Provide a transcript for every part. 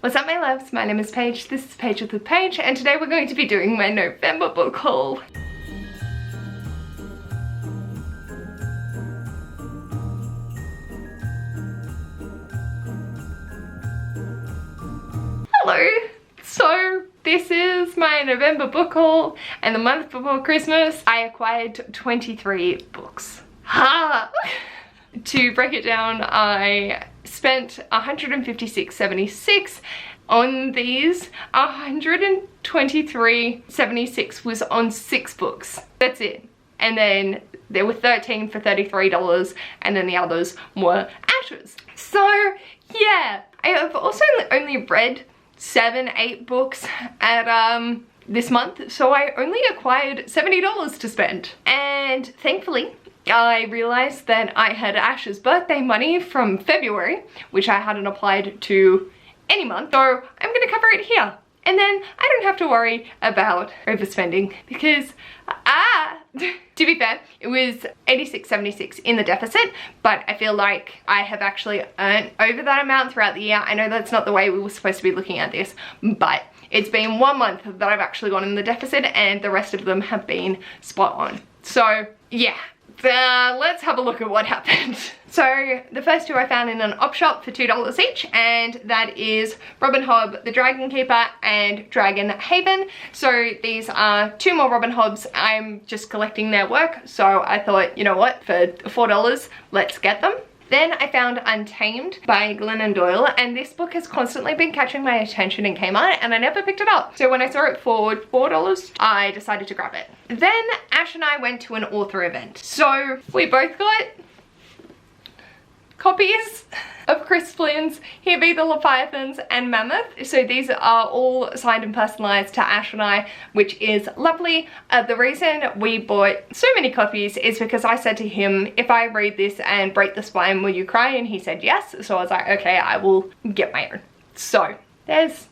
What's up my loves, my name is Paige, this is Paige with a Page, and today we're going to be doing my November book haul. Hello! So, this is my November book haul, and the month before Christmas, I acquired 23 books. Ha! To break it down, I spent $156.76 on these. $123.76 was on 6 books. That's it. And then there were 13 for $33, and then the others were Ashes. So yeah, I have also only read 7-8 books at this month, so I only acquired $70 to spend. And thankfully I realized that I had Ash's birthday money from February, which I hadn't applied to any month, so I'm gonna cover it here. And then I don't have to worry about overspending because, to be fair, it was $86.76 in the deficit, but I feel like I have actually earned over that amount throughout the year. I know that's not the way we were supposed to be looking at this, but it's been 1 month that I've actually gone in the deficit and the rest of them have been spot on. So yeah. Let's have a look at what happened. So the first 2 I found in an op shop for $2 each, and that is Robin Hobb, The Dragon Keeper and Dragon Haven. So these are 2 more Robin Hobbs. I'm just collecting their work, so I thought, you know what, for $4, let's get them. Then I found Untamed by Glennon Doyle, and this book has constantly been catching my attention in Kmart, and I never picked it up. So when I saw it for $4, I decided to grab it. Then Ash and I went to an author event. So we both got copies of Chris Flynn's Here Be the Leviathans and Mammoth. So these are all signed and personalized to Ash and I, which is lovely. The reason we bought so many copies is because I said to him, if I read this and break the spine, will you cry? And he said yes. So I was like, okay, I will get my own. So there's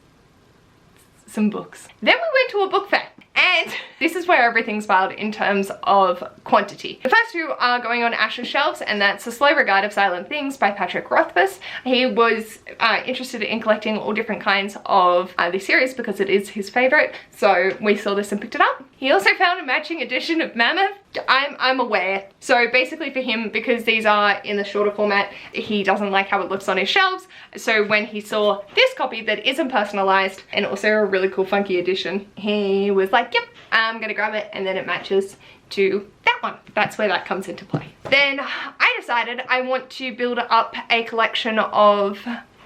some books. Then we went to a book fair. And this is where everything's wild in terms of quantity. The first 2 are going on Ash's shelves, and that's The Slow Regard of Silent Things by Patrick Rothfuss. He was interested in collecting all different kinds of this series because it is his favorite. So we saw this and picked it up. He also found a matching edition of Mammoth. I'm aware. So basically for him, because these are in the shorter format, he doesn't like how it looks on his shelves. So when he saw this copy that isn't personalized and also a really cool funky edition, he was like, yep, I'm gonna grab it, and then it matches to that one. That's where that comes into play. Then I decided I want to build up a collection of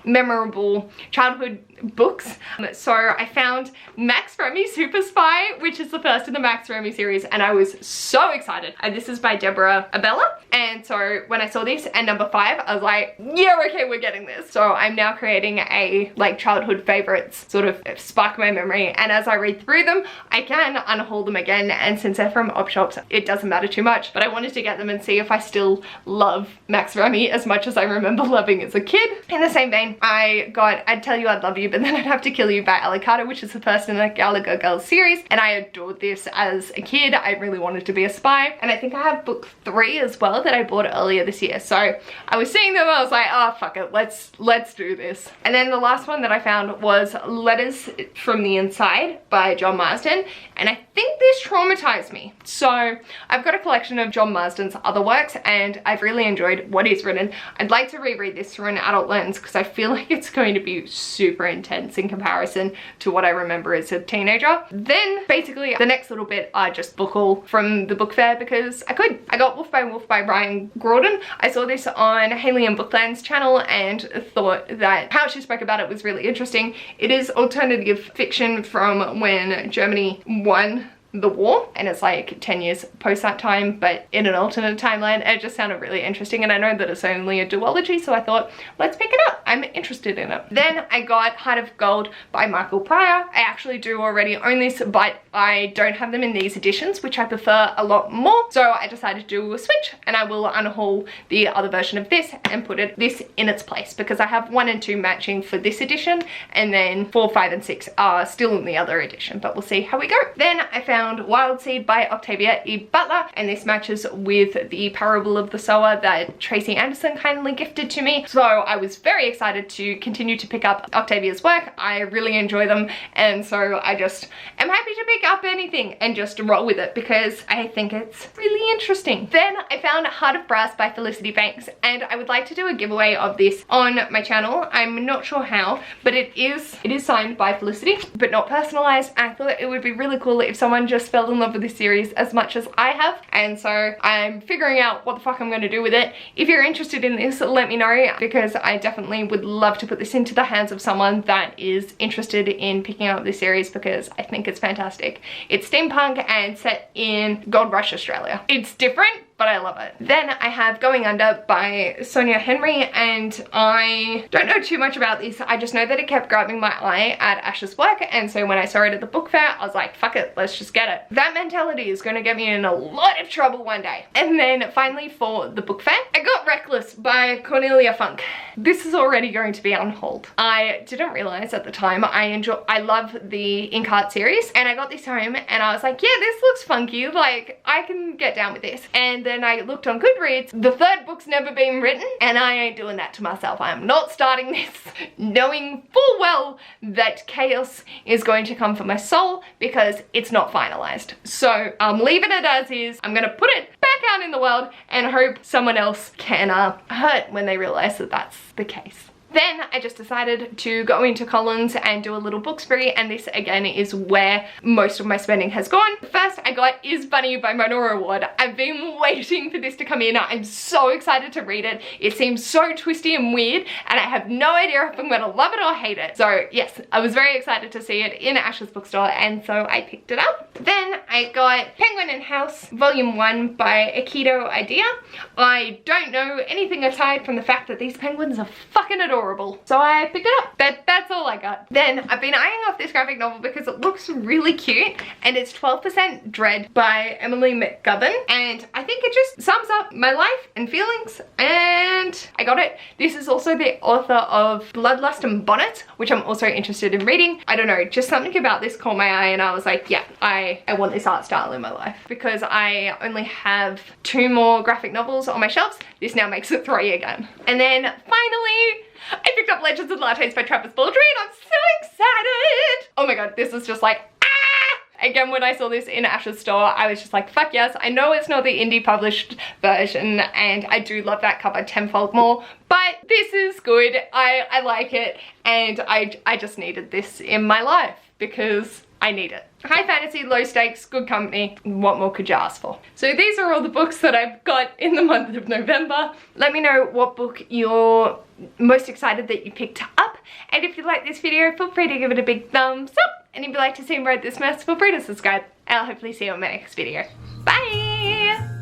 memorable childhood books. So I found Max Remy Super Spy, which is the first in the Max Remy series, and I was so excited. And this is by Deborah Abella. And so when I saw this and number 5, I was like, yeah, okay, we're getting this. So I'm now creating a like childhood favorites, sort of spark my memory. And as I read through them, I can unhaul them again. And since they're from op shops, it doesn't matter too much, but I wanted to get them and see if I still love Max Remy as much as I remember loving as a kid. In the same vein, I got I'd Tell You I'd Love You, but then I'd Have to Kill You by Ali Carter, which is the first in the Gallagher Girls series, and I adored this as a kid. I really wanted to be a spy, and I think I have book 3 as well that I bought earlier this year. So I was seeing them, I was like, oh fuck it, let's do this. And then the last one that I found was Letters from the Inside by John Marsden, and I think this traumatized me. So I've got a collection of John Marsden's other works, and I've really enjoyed what he's written. I'd like to reread this through an adult lens because I feel like it's going to be super intense in comparison to what I remember as a teenager. Then basically the next little bit are just book haul from the book fair because I could. I got Wolf by Brian Gordon. I saw this on Haley and Bookland's channel and thought that how she spoke about it was really interesting. It is alternative fiction from when Germany won the war, and it's like 10 years post that time, but in an alternate timeline. It just sounded really interesting, and I know that it's only a duology, so I thought, let's pick it up. I'm interested in it. Then I got Heart of Gold by Michael Pryor. I actually do already own this, but I don't have them in these editions, which I prefer a lot more. So I decided to do a switch, and I will unhaul the other version of this and put this in its place, because I have 1 and 2 matching for this edition, and then 4, 5, and 6 are still in the other edition, but we'll see how we go. Then I found found Wild Seed by Octavia E. Butler, and this matches with the Parable of the Sower that Tracy Anderson kindly gifted to me. So I was very excited to continue to pick up Octavia's work. I really enjoy them, and so I just am happy to pick up anything and just roll with it because I think it's really interesting. Then I found Heart of Brass by Felicity Banks, and I would like to do a giveaway of this on my channel. I'm not sure how, but it is signed by Felicity, but not personalized. I thought it would be really cool if someone just fell in love with this series as much as I have, and so I'm figuring out what the fuck I'm going to do with it. If you're interested in this, let me know, because I definitely would love to put this into the hands of someone that is interested in picking up this series, because I think it's fantastic. It's steampunk and set in Gold Rush, Australia. It's different, but I love it. Then I have Going Under by Sonia Henry, and I don't know too much about this. I just know that it kept grabbing my eye at Ash's work, and so when I saw it at the book fair, I was like, fuck it, let's just get it. That mentality is gonna get me in a lot of trouble one day. And then finally for the book fair, I got Reckless by Cornelia Funk. This is already going to be on hold. I didn't realize at the time I love the Inkheart series, and I got this home and I was like, yeah, this looks funky, like I can get down with this. And then I looked on Goodreads, the third book's never been written, and I ain't doing that to myself. I'm not starting this knowing full well that chaos is going to come for my soul because it's not finalized. So I'm leaving it as is. I'm gonna put it back out in the world and hope someone else can hurt when they realize that that's the case. Then I just decided to go into Collins and do a little book spree, and this again is where most of my spending has gone. First I got Is Bunny by Mona Award. I've been waiting for this to come in. I'm so excited to read it. It seems so twisty and weird, and I have no idea if I'm gonna love it or hate it. So yes, I was very excited to see it in Ash's bookstore, and so I picked it up. Then I got Penguin and House Volume 1 by Aikido Idea. I don't know anything aside from the fact that these penguins are fucking adorable. So I picked it up. That's all I got. Then I've been eyeing off this graphic novel because it looks really cute, and it's 12% Dread by Emily McGovern, and I think it just sums up my life and feelings, and I got it. This is also the author of Bloodlust and Bonnet, which I'm also interested in reading. I don't know, just something about this caught my eye, and I was like, yeah, I want this art style in my life. Because I only have 2 more graphic novels on my shelves, this now makes it 3 again. And then finally, I picked up Legends and Lattes by Travis Baldry, and I'm so excited! Oh my god, this is just like, ah! Again, when I saw this in Ash's store, I was just like, fuck yes. I know it's not the indie published version, and I do love that cover tenfold more, but this is good. I like it, and I just needed this in my life because I need it. High fantasy, low stakes, good company. What more could you ask for? So these are all the books that I've got in the month of November. Let me know what book you're most excited that you picked up. And if you like this video, feel free to give it a big thumbs up. And if you'd like to see more of this mess, feel free to subscribe. And I'll hopefully see you on my next video. Bye!